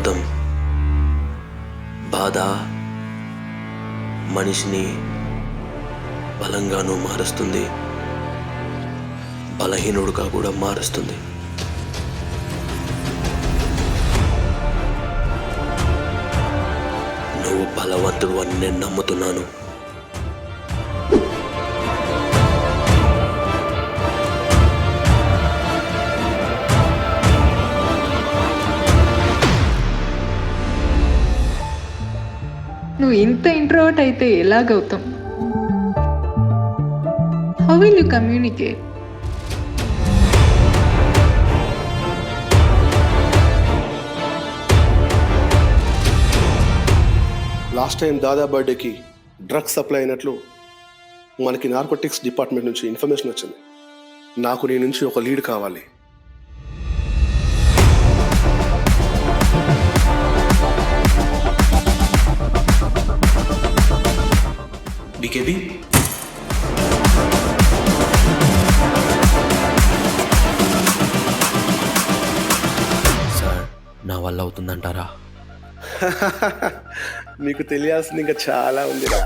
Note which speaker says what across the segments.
Speaker 1: గౌతమ్, బాధ మనిషిని బలంగానూ మారుస్తుంది, బలహీనుడుగా కూడా మారుస్తుంది. నువ్వు బలవంతుడు అని నేను నమ్ముతున్నాను.
Speaker 2: నువ్వు ఇంత ఇంట్రోవర్ట్ అయితే ఎలా Gautam? How will you communicate?
Speaker 3: Last time దాదా బర్త్డేకి డ్రగ్స్ సప్లై అయినట్లు మనకి నార్కోటిక్స్ డిపార్ట్మెంట్ నుంచి ఇన్ఫర్మేషన్ వచ్చింది. నాకు నీ నుంచి ఒక లీడ్ కావాలి.
Speaker 1: బీకేబీ, సార్ నా వల్ల అవుతుందంటారా?
Speaker 3: మీకు తెలియాల్సింది ఇంకా చాలా ఉందిరా.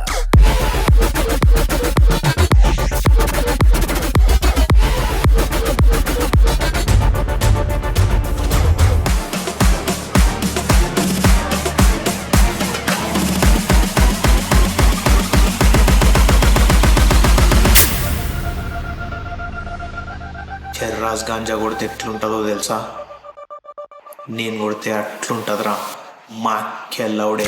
Speaker 4: చెర్రాస్ గాంజా కొడితే ఎట్లుంటుందో తెలుసా? నేను కొడితే అట్లుంటుందిరా మా కెల్లవుడే.